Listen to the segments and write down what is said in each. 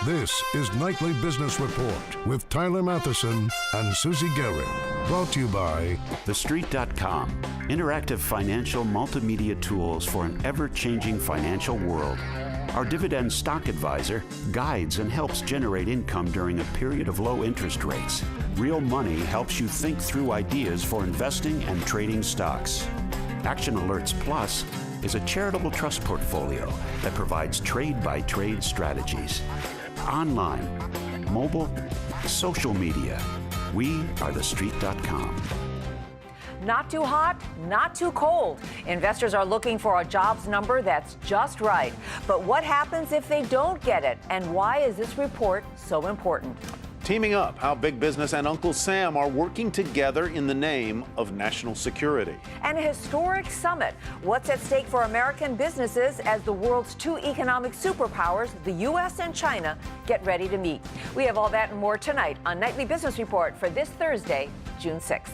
This is Nightly Business Report with Tyler Matheson and Susie Guerin. Brought to you by TheStreet.com, interactive financial multimedia tools for an ever-changing financial world. Our Dividend Stock Advisor guides and helps generate income during a period of low interest rates. Real Money helps you think through ideas for investing and trading stocks. Action Alerts Plus is a charitable trust portfolio that provides trade-by-trade strategies. Online, mobile, social media. We are TheStreet.com. Not too hot, not too cold. Investors are looking for a jobs number that's just right. But what happens if they don't get it? And why is this report so important? Teaming up, how big business and Uncle Sam are working together in the name of national security. And a historic summit. What's at stake for American businesses as the world's two economic superpowers, the U.S. and China, get ready to meet? We have all that and more tonight on Nightly Business Report for this Thursday, June 6th.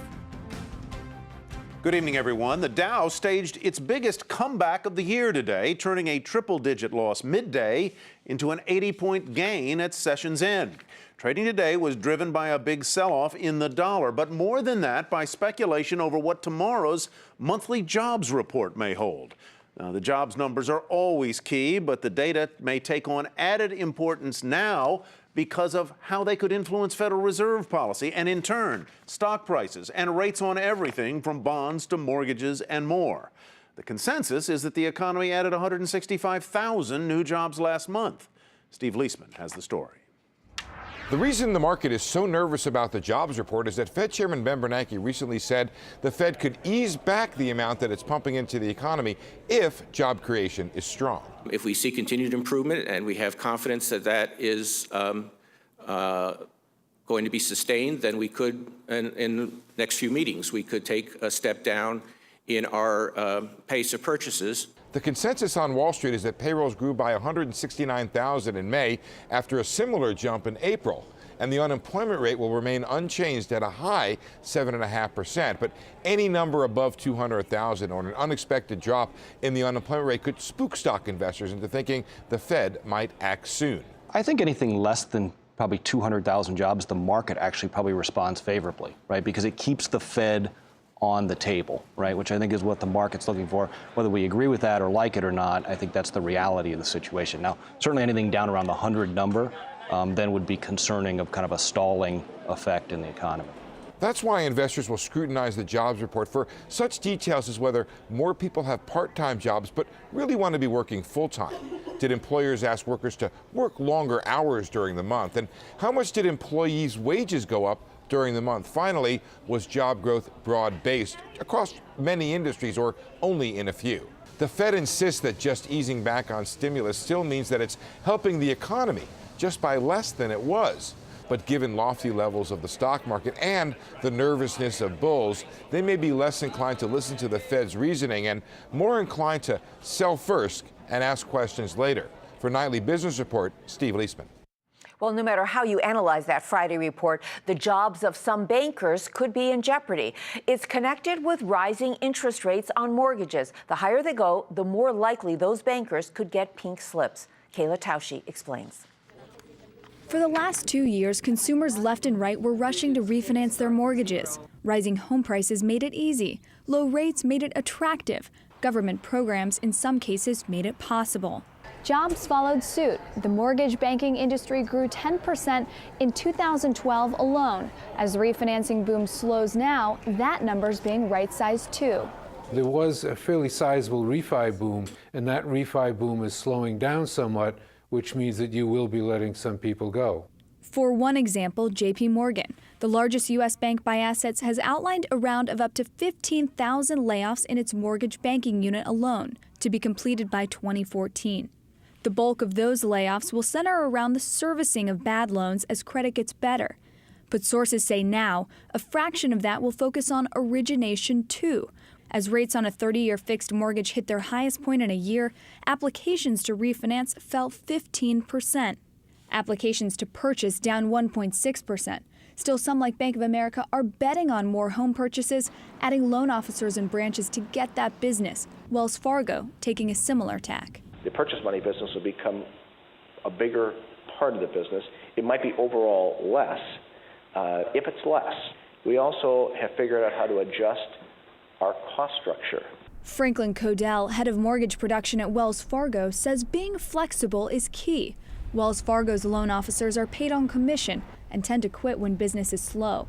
Good evening, everyone. The Dow staged its biggest comeback of the year today, turning a triple-digit loss midday into an 80-point gain at session's end. Trading today was driven by a big sell-off in the dollar, but more than that, by speculation over what tomorrow's monthly jobs report may hold. Now, the jobs numbers are always key, but the data may take on added importance now because of how they could influence Federal Reserve policy and, in turn, stock prices and rates on everything from bonds to mortgages and more. The consensus is that the economy added 165,000 new jobs last month. Steve Leisman has the story. The reason the market is so nervous about the jobs report is that Fed Chairman Ben Bernanke recently said the Fed could ease back the amount that it's pumping into the economy if job creation is strong. If we see continued improvement and we have confidence that that is going to be sustained, then we could, in the next few meetings, we could take a step down in our pace of purchases. The consensus on Wall Street is that payrolls grew by 169,000 in May after a similar jump in April, and the unemployment rate will remain unchanged at a high 7.5%. But any number above 200,000 or an unexpected drop in the unemployment rate could spook stock investors into thinking the Fed might act soon. I think anything less than probably 200,000 jobs, the market actually probably responds favorably, right? Because it keeps the Fed on the table, right, which I think is what the market's looking for. Whether we agree with that or like it or not, I think that's the reality of the situation. Now, certainly anything down around the 100 number then would be concerning of kind of a stalling effect in the economy. That's why investors will scrutinize the jobs report for such details as whether more people have part-time jobs but really want to be working full-time. Did employers ask workers to work longer hours during the month? And how much did employees' wages go up during the month? Finally, was job growth broad-based across many industries or only in a few? The Fed insists that just easing back on stimulus still means that it's helping the economy just by less than it was. But given lofty levels of the stock market and the nervousness of bulls, they may be less inclined to listen to the Fed's reasoning and more inclined to sell first and ask questions later. For Nightly Business Report, Steve Leisman. Well, no matter how you analyze that Friday report, the jobs of some bankers could be in jeopardy. It's connected with rising interest rates on mortgages. The higher they go, the more likely those bankers could get pink slips. Kayla Tausche explains. For the last 2 years, consumers left and right were rushing to refinance their mortgages. Rising home prices made it easy. Low rates made it attractive. Government programs, in some cases, made it possible. Jobs followed suit. The mortgage banking industry grew 10% in 2012 alone. As the refinancing boom slows now, that number's being right-sized too. There was a fairly sizable refi boom, and that refi boom is slowing down somewhat, which means that you will be letting some people go. For one example, J.P. Morgan, the largest U.S. bank by assets, has outlined a round of up to 15,000 layoffs in its mortgage banking unit alone, to be completed by 2014. The bulk of those layoffs will center around the servicing of bad loans as credit gets better. But sources say now a fraction of that will focus on origination too. As rates on a 30-year fixed mortgage hit their highest point in a year, applications to refinance fell 15%. Applications to purchase down 1.6%. Still, some like Bank of America are betting on more home purchases, adding loan officers and branches to get that business. Wells Fargo taking a similar tack. The purchase money business will become a bigger part of the business. It might be overall less. If it's less, we also have figured out how to adjust our cost structure. Franklin Codell, head of mortgage production at Wells Fargo, says being flexible is key. Wells Fargo's loan officers are paid on commission and tend to quit when business is slow.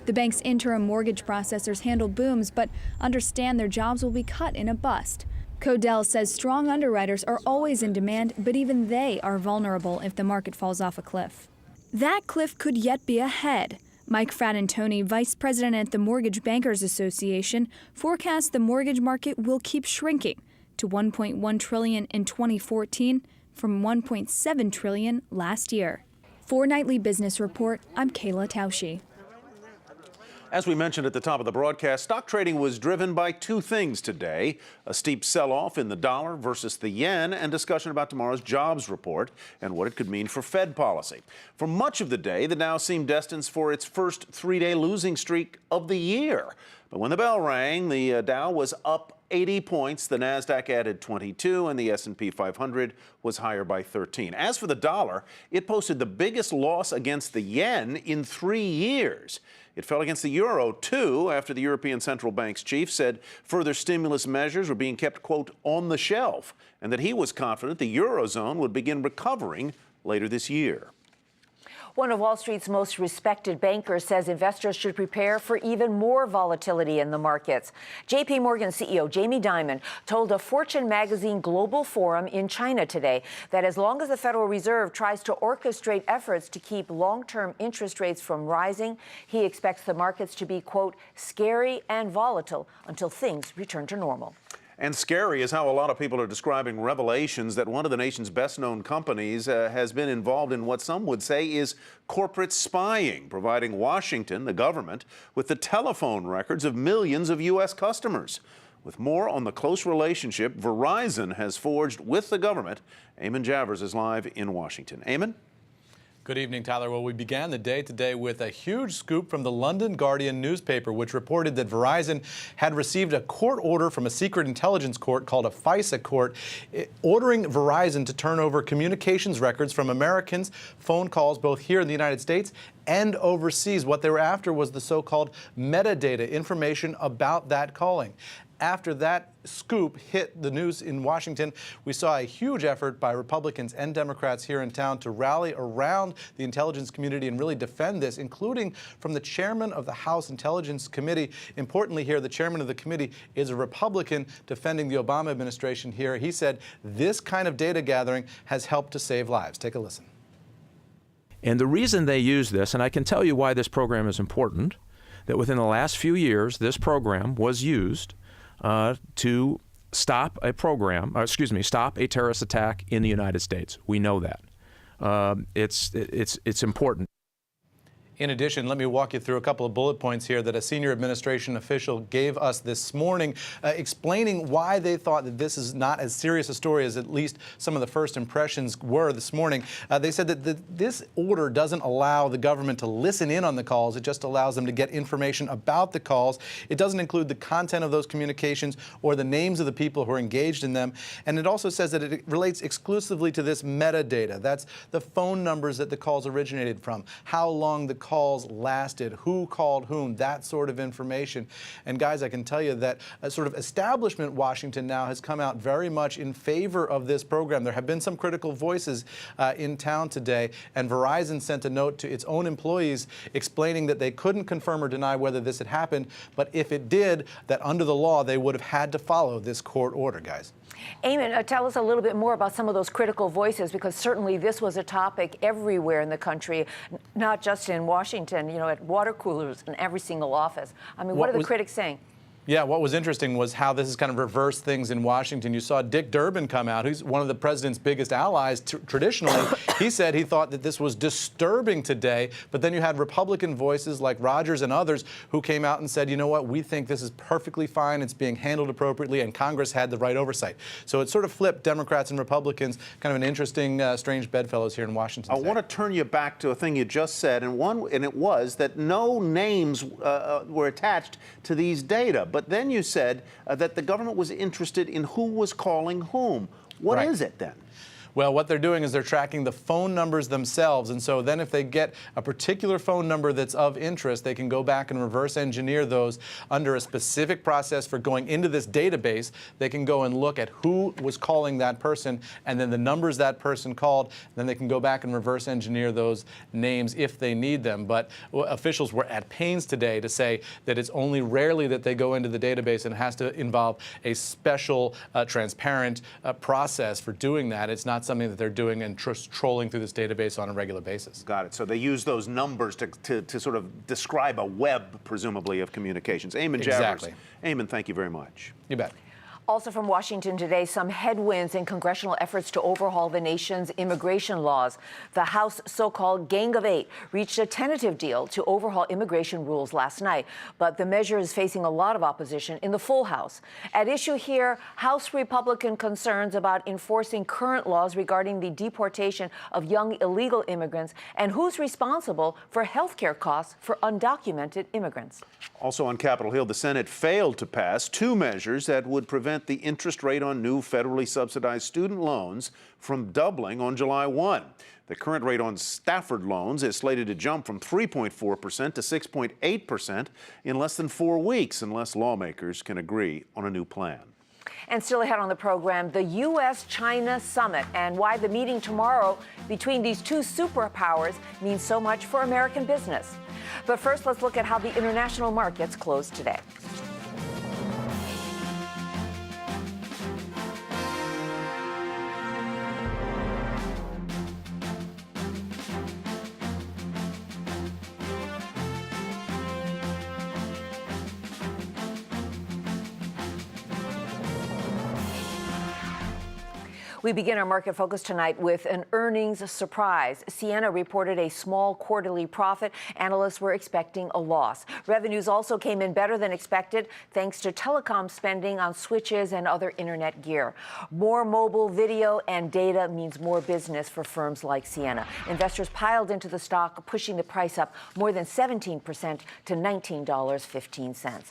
The bank's interim mortgage processors handle booms, but understand their jobs will be cut in a bust. Codell says strong underwriters are always in demand, but even they are vulnerable if the market falls off a cliff. That cliff could yet be ahead. Mike Fratantoni, vice president at the Mortgage Bankers Association, forecasts the mortgage market will keep shrinking to $1.1 trillion in 2014 from $1.7 trillion last year. For Nightly Business Report, I'm Kayla Tausche. As we mentioned at the top of the broadcast, stock trading was driven by two things today: a steep sell-off in the dollar versus the yen, and discussion about tomorrow's jobs report and what it could mean for Fed policy. For much of the day, the Dow seemed destined for its first three-day losing streak of the year. But when the bell rang, the Dow was up 80 points, the Nasdaq added 22, and the S&P 500 was higher by 13. As for the dollar, it posted the biggest loss against the yen in 3 years. It fell against the euro, too, after the European Central Bank's chief said further stimulus measures were being kept, quote, on the shelf, and that he was confident the eurozone would begin recovering later this year. One of Wall Street's most respected bankers says investors should prepare for even more volatility in the markets. JP Morgan CEO Jamie Dimon told a Fortune magazine global forum in China today that as long as the Federal Reserve tries to orchestrate efforts to keep long-term interest rates from rising, he expects the markets to be, quote, scary and volatile until things return to normal. And scary is how a lot of people are describing revelations that one of the nation's best-known companies has been involved in what some would say is corporate spying, providing Washington, the government, with the telephone records of millions of U.S. customers. With more on the close relationship Verizon has forged with the government, Eamon Javers is live in Washington. Eamon? Good evening, Tyler. Well, we began the day today with a huge scoop from the London Guardian newspaper, which reported that Verizon had received a court order from a secret intelligence court called a FISA court, ordering Verizon to turn over communications records from Americans, phone calls both here in the United States and overseas. What they were after was the so-called metadata, information about that calling. After that scoop hit the news in Washington, we saw a huge effort by Republicans and Democrats here in town to rally around the intelligence community and really defend this, including from the chairman of the House Intelligence Committee. Importantly here, the chairman of the committee is a Republican defending the Obama administration here. He said this kind of data gathering has helped to save lives. Take a listen. And the reason they use this, and I can tell you why this program is important, that within the last few years, this program was used to stop a stop a terrorist attack in the United States. We know that. It's important. In addition, let me walk you through a couple of bullet points here that a senior administration official gave us this morning, explaining why they thought that this is not as serious a story as at least some of the first impressions were this morning. They said that this order doesn't allow the government to listen in on the calls. It just allows them to get information about the calls. It doesn't include the content of those communications or the names of the people who are engaged in them. And it also says that it relates exclusively to this metadata. That's the phone numbers that the calls originated from, how long the calls lasted, who called whom, that sort of information. And guys, I can tell you that a sort of establishment Washington now has come out very much in favor of this program. There have been some critical voices in town today, and Verizon sent a note to its own employees explaining that they couldn't confirm or deny whether this had happened, but if it did, that under the law they would have had to follow this court order, guys. Eamon, tell us a little bit more about some of those critical voices, because certainly this was a topic everywhere in the country, not just in Washington, you know, at water coolers in every single office. I mean, what are the critics saying? Yeah, what was interesting was how this has kind of reversed things in Washington. You saw Dick Durbin come out, who's one of the president's biggest allies traditionally. He said he thought that this was disturbing today, but then you had Republican voices like Rogers and others who came out and said, you know what, we think this is perfectly fine, it's being handled appropriately, and Congress had the right oversight. So it sort of flipped Democrats and Republicans, kind of an interesting, strange bedfellows here in Washington today. I want to turn you back to a thing you just said, and it was that no names were attached to these data. But then you said that the government was interested in who was calling whom. What is it then? Well, what they're doing is they're tracking the phone numbers themselves. And so then if they get a particular phone number that's of interest, they can go back and reverse engineer those under a specific process for going into this database. They can go and look at who was calling that person and then the numbers that person called. Then they can go back and reverse engineer those names if they need them. But officials were at pains today to say that it's only rarely that they go into the database, and it has to involve a special, transparent process for doing that. It's not something that they're doing and trolling through this database on a regular basis. Got it. So they use those numbers to sort of describe a web, presumably, of communications. Eamon Javers. Exactly. Eamon, thank you very much. You bet. Also from Washington today, some headwinds in congressional efforts to overhaul the nation's immigration laws. The House so-called Gang of Eight reached a tentative deal to overhaul immigration rules last night, but the measure is facing a lot of opposition in the full House. At issue here, House Republican concerns about enforcing current laws regarding the deportation of young illegal immigrants and who's responsible for health care costs for undocumented immigrants. Also on Capitol Hill, the Senate failed to pass two measures that would prevent the interest rate on new federally subsidized student loans from doubling on July 1. The current rate on Stafford loans is slated to jump from 3.4% to 6.8% in less than 4 weeks, unless lawmakers can agree on a new plan. And still ahead on the program, the U.S.-China summit and why the meeting tomorrow between these two superpowers means so much for American business. But first, let's look at how the international markets closed today. We begin our market focus tonight with an earnings surprise. Ciena reported a small quarterly profit. Analysts were expecting a loss. Revenues also came in better than expected thanks to telecom spending on switches and other internet gear. More mobile video and data means more business for firms like Ciena. Investors piled into the stock, pushing the price up more than 17% to $19.15.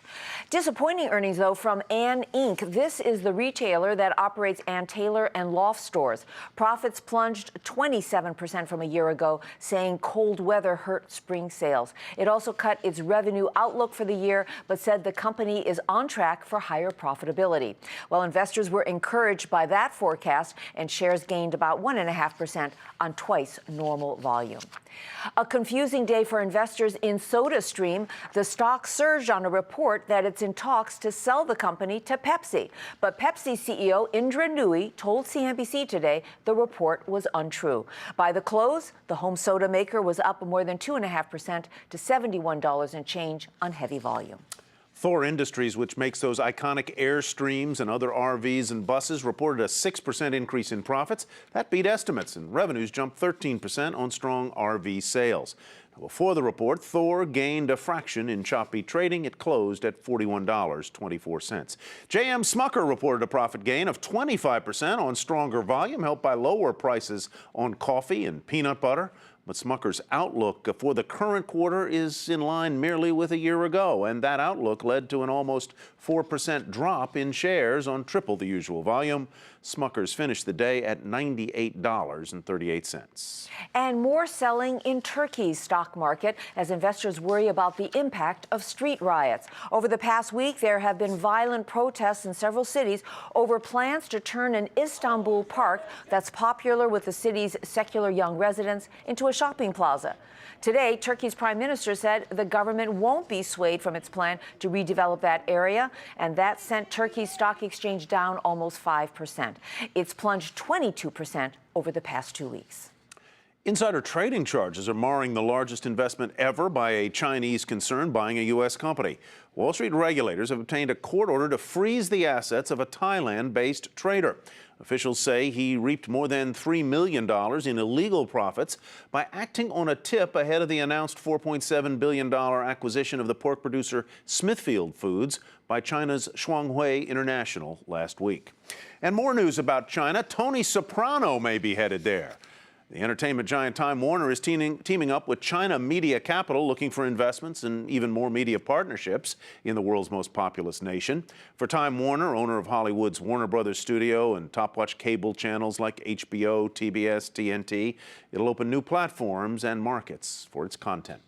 Disappointing earnings, though, from Ann Inc. This is the retailer that operates Ann Taylor and Loft stores. Profits plunged 27% from a year ago, saying cold weather hurt spring sales. It also cut its revenue outlook for the year, but said the company is on track for higher profitability. Well, investors were encouraged by that forecast, and shares gained about 1.5% on twice normal volume. A confusing day for investors in SodaStream. The stock surged on a report that it's in talks to sell the company to Pepsi. But Pepsi CEO Indra Nooyi told CNBC today the report was untrue. By the close, the home soda maker was up more than 2.5% to $71 and change on heavy volume. Thor Industries, which makes those iconic Airstreams and other RVs and buses, reported a 6% increase in profits. That beat estimates, and revenues jumped 13% on strong RV sales. Now, before the report, Thor gained a fraction in choppy trading. It closed at $41.24. J.M. Smucker reported a profit gain of 25% on stronger volume, helped by lower prices on coffee and peanut butter. But Smucker's outlook for the current quarter is in line merely with a year ago, and that outlook led to an almost 4% drop in shares on triple the usual volume. Smucker's finished the day at $98.38. And more selling in Turkey's stock market as investors worry about the impact of street riots. Over the past week, there have been violent protests in several cities over plans to turn an Istanbul park that's popular with the city's secular young residents into a shopping plaza. Today, Turkey's prime minister said the government won't be swayed from its plan to redevelop that area, and that sent Turkey's stock exchange down almost 5%. It's plunged 22% over the past 2 weeks. Insider trading charges are marring the largest investment ever by a Chinese concern buying a U.S. company. Wall Street regulators have obtained a court order to freeze the assets of a Thailand-based trader. Officials say he reaped more than $3 million in illegal profits by acting on a tip ahead of the announced $4.7 billion acquisition of the pork producer Smithfield Foods by China's Shuanghui International last week. And more news about China. Tony Soprano may be headed there. The entertainment giant Time Warner is teaming up with China Media Capital, looking for investments and even more media partnerships in the world's most populous nation. For Time Warner, owner of Hollywood's Warner Brothers studio and top-watch cable channels like HBO, TBS, TNT, it'll open new platforms and markets for its content.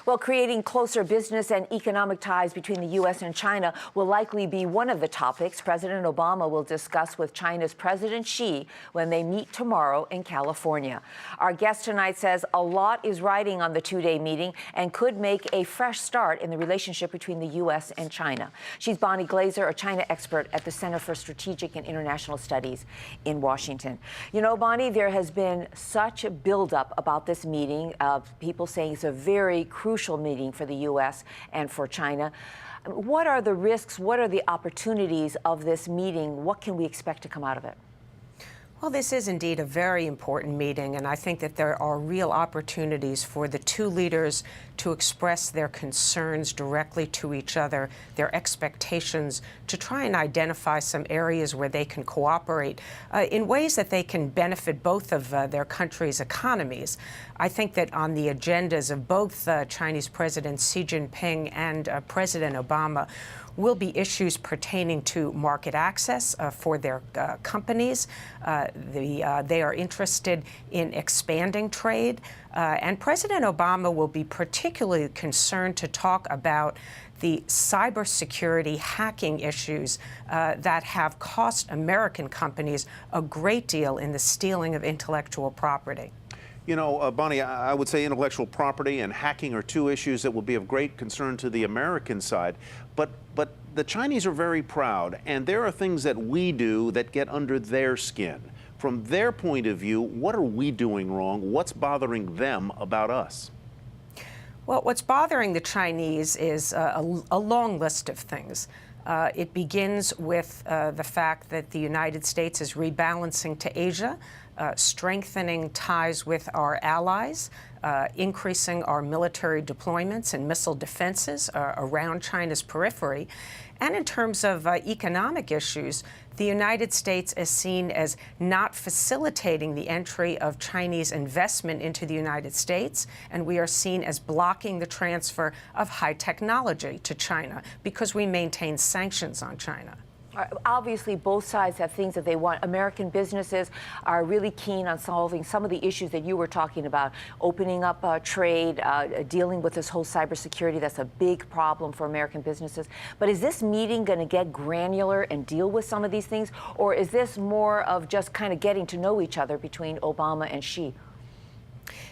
Well, creating closer business and economic ties between the U.S. and China will likely be one of the topics President Obama will discuss with China's President Xi when they meet tomorrow in California. Our guest tonight says a lot is riding on the two-day meeting and could make a fresh start in the relationship between the U.S. and China. She's Bonnie Glaser, a China expert at the Center for Strategic and International Studies in Washington. You know, Bonnie, there has been such a buildup about this meeting of people saying it's a very crucial meeting for the U.S. and for China. What are the risks? What are the opportunities of this meeting? What can we expect to come out of it? Well, this is indeed a very important meeting, and I think that there are real opportunities for the two leaders to express their concerns directly to each other, their expectations, to try and identify some areas where they can cooperate in ways that they can benefit both of their countries' economies. I think that on the agendas of both Chinese President Xi Jinping and President Obama will be issues pertaining to market access for their companies. They are interested in expanding trade. And President Obama will be particularly concerned to talk about the cybersecurity hacking issues that have cost American companies a great deal in the stealing of intellectual property. You know, Bonnie, I would say intellectual property and hacking are two issues that will be of great concern to the American side. But the Chinese are very proud, and there are things that we do that get under their skin. From their point of view, what are we doing wrong? What's bothering them about us? Well, what's bothering the Chinese is a long list of things. It begins with the fact that the United States is rebalancing to Asia, strengthening ties with our allies, increasing our military deployments and missile defenses around China's periphery. And in terms of economic issues, the United States is seen as not facilitating the entry of Chinese investment into the United States, and we are seen as blocking the transfer of high technology to China because we maintain sanctions on China. Obviously, both sides have things that they want. American businesses are really keen on solving some of the issues that you were talking about, opening up trade, dealing with this whole cybersecurity. That's a big problem for American businesses. But is this meeting going to get granular and deal with some of these things? Or is this more of just kind of getting to know each other between Obama and Xi?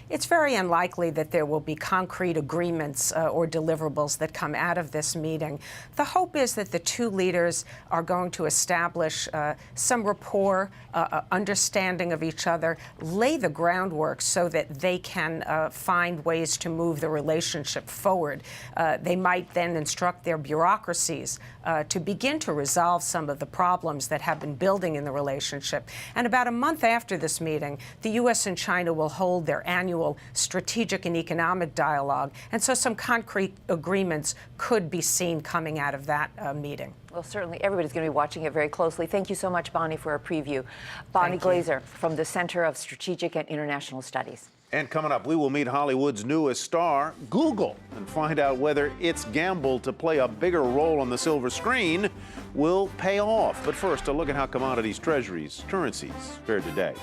It's very unlikely that there will be concrete agreements or deliverables that come out of this meeting. The hope is that the two leaders are going to establish some rapport, understanding of each other, lay the groundwork so that they can find ways to move the relationship forward. They might then instruct their bureaucracies to begin to resolve some of the problems that have been building in the relationship. And about a month after this meeting, the U.S. and China will hold their annual strategic and economic dialogue. And so some concrete agreements could be seen coming out of that meeting. Well, certainly everybody's going to be watching it very closely. Thank you so much, Bonnie, for a preview. Bonnie Glaser from the Center of Strategic and International Studies. And coming up, we will meet Hollywood's newest star, Google, and find out whether its gamble to play a bigger role on the silver screen will pay off. But first, a look at how commodities, treasuries, currencies fared today.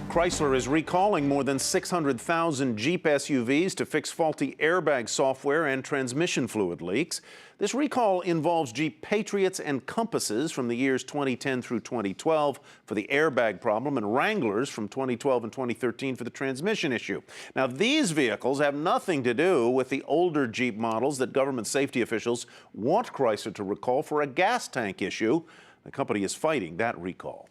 Chrysler is recalling more than 600,000 Jeep SUVs to fix faulty airbag software and transmission fluid leaks. This recall involves Jeep Patriots and Compasses from the years 2010 through 2012 for the airbag problem, and Wranglers from 2012 and 2013 for the transmission issue. Now, these vehicles have nothing to do with the older Jeep models that government safety officials want Chrysler to recall for a gas tank issue. The company is fighting that recall.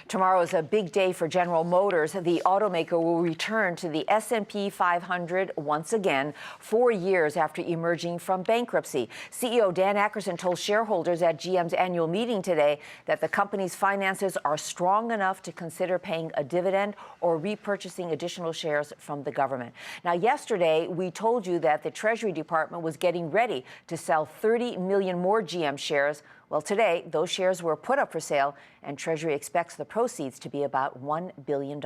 Tomorrow is a big day for General Motors. The automaker will return to the S&P 500 once again, 4 years after emerging from bankruptcy. CEO Dan Akerson told shareholders at GM's annual meeting today that the company's finances are strong enough to consider paying a dividend or repurchasing additional shares from the government. Now, yesterday, we told you that the Treasury Department was getting ready to sell 30 million more GM shares. Well, today, those shares were put up for sale, and Treasury expects the proceeds to be about $1 billion.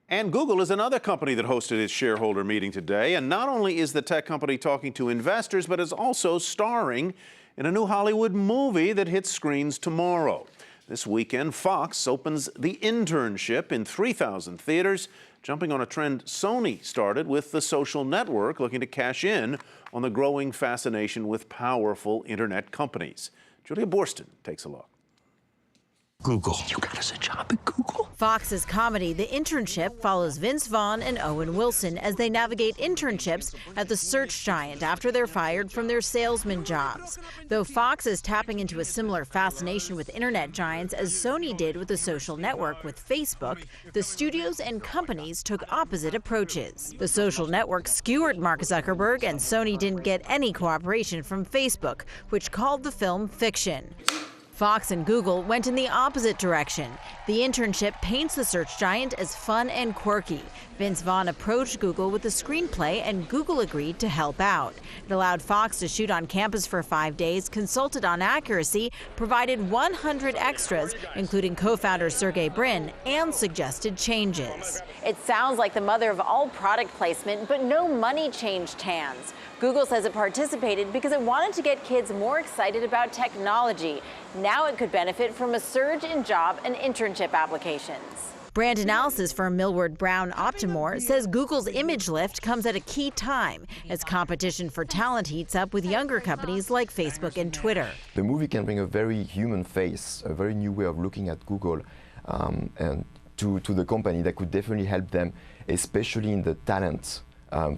And Google is another company that hosted its shareholder meeting today. And not only is the tech company talking to investors, but is also starring in a new Hollywood movie that hits screens tomorrow. This weekend, Fox opens The Internship in 3,000 theaters, jumping on a trend Sony started with The Social Network, looking to cash in on the growing fascination with powerful internet companies. Julia Boorstin takes a look. Google. You got us a job at Google? Fox's comedy, The Internship, follows Vince Vaughn and Owen Wilson as they navigate internships at the search giant after they're fired from their salesman jobs. Though Fox is tapping into a similar fascination with internet giants as Sony did with The Social Network with Facebook, the studios and companies took opposite approaches. The Social Network skewered Mark Zuckerberg, and Sony didn't get any cooperation from Facebook, which called the film fiction. Fox and Google went in the opposite direction. The Internship paints the search giant as fun and quirky. Vince Vaughn approached Google with a screenplay, and Google agreed to help out. It allowed Fox to shoot on campus for 5 days, consulted on accuracy, provided 100 extras, including co-founder Sergey Brin, and suggested changes. It sounds like the mother of all product placement, but no money changed hands. Google says it participated because it wanted to get kids more excited about technology. Now it could benefit from a surge in job and internship applications. Brand analysis firm Millward Brown Optimore says Google's image lift comes at a key time as competition for talent heats up with younger companies like Facebook and Twitter. The movie can bring a very human face, a very new way of looking at Google and to the company that could definitely help them, especially in the talent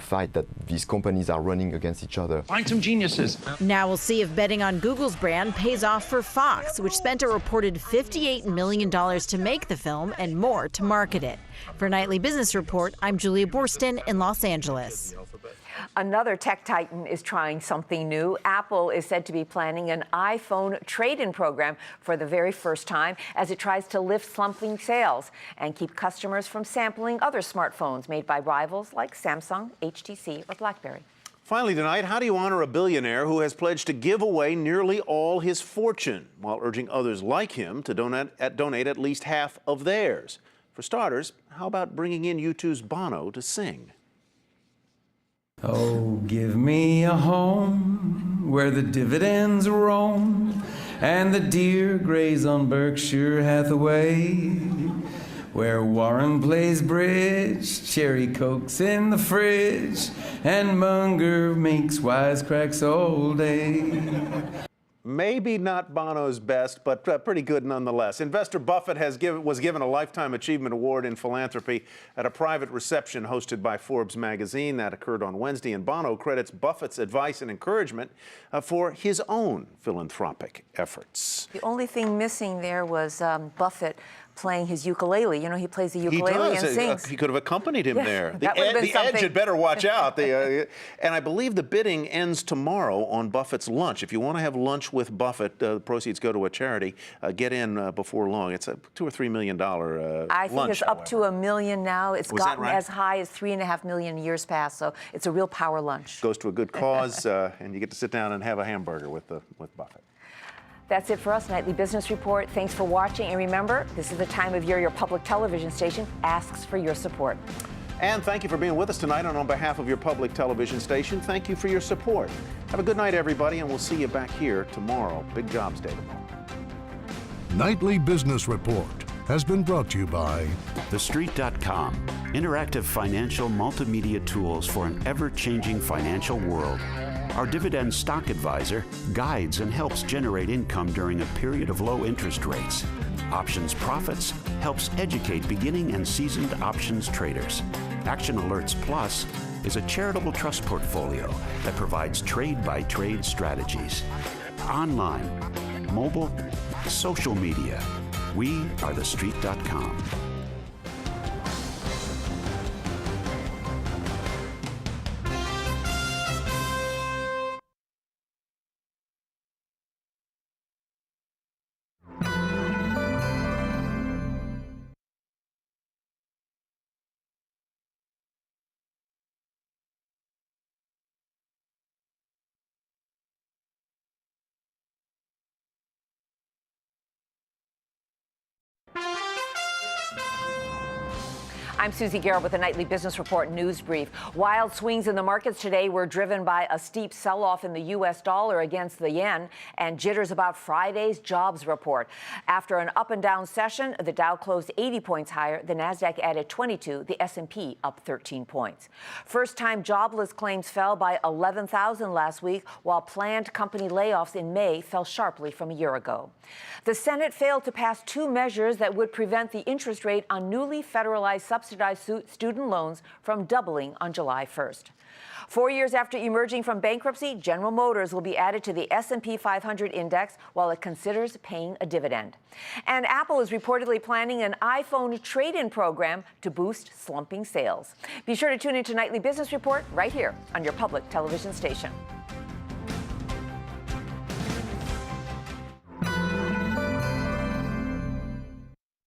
fight that these companies are running against each other. Find some geniuses. Now we'll see if betting on Google's brand pays off for Fox, which spent a reported $58 million to make the film and more to market it. For Nightly Business Report, I'm Julia Boorstin in Los Angeles. Another tech titan is trying something new. Apple is said to be planning an iPhone trade-in program for the very first time as it tries to lift slumping sales and keep customers from sampling other smartphones made by rivals like Samsung, HTC, or BlackBerry. Finally tonight, how do you honor a billionaire who has pledged to give away nearly all his fortune while urging others like him to donate at least half of theirs? For starters, how about bringing in U2's Bono to sing? Oh, give me a home where the dividends roam and the deer graze on Berkshire Hathaway, where Warren plays bridge, cherry cokes in the fridge, and Munger makes wisecracks all day. Maybe not Bono's best, but pretty good nonetheless. Investor Buffett was given a Lifetime Achievement Award in philanthropy at a private reception hosted by Forbes magazine. That occurred on Wednesday, and Bono credits Buffett's advice and encouragement for his own philanthropic efforts. The only thing missing there was Buffett playing his ukulele. You know, he plays the ukulele and sings. He could have accompanied him there. That would have been the something. Edge had better watch out. And I believe the bidding ends tomorrow on Buffett's lunch. If you want to have lunch with Buffett, the proceeds go to a charity. Get in before long. It's a $2 or $3 million I think lunch, it's up to $1 million now. It's gotten right? as high as $3.5 million in years past. So it's a real power lunch. Goes to a good cause, and you get to sit down and have a hamburger with Buffett. That's it for us, Nightly Business Report. Thanks for watching. And remember, this is the time of year your public television station asks for your support. And thank you for being with us tonight. And on behalf of your public television station, thank you for your support. Have a good night, everybody, and we'll see you back here tomorrow. Big Jobs Day tomorrow. Nightly Business Report has been brought to you by TheStreet.com, interactive financial multimedia tools for an ever-changing financial world. Our dividend stock advisor guides and helps generate income during a period of low interest rates. Options Profits helps educate beginning and seasoned options traders. Action Alerts Plus is a charitable trust portfolio that provides trade-by-trade strategies. Online, mobile, social media, We are TheStreet.com. I'm Susie Garrett with the Nightly Business Report News Brief. Wild swings in the markets today were driven by a steep sell-off in the U.S. dollar against the yen and jitters about Friday's jobs report. After an up-and-down session, the Dow closed 80 points higher. The Nasdaq added 22, the S&P up 13 points. First-time jobless claims fell by 11,000 last week, while planned company layoffs in May fell sharply from a year ago. The Senate failed to pass two measures that would prevent the interest rate on newly federalized subsidized student loans from doubling on July 1st. 4 years after emerging from bankruptcy, General Motors will be added to the S&P 500 index while it considers paying a dividend. And Apple is reportedly planning an iPhone trade-in program to boost slumping sales. Be sure to tune into Nightly Business Report right here on your public television station.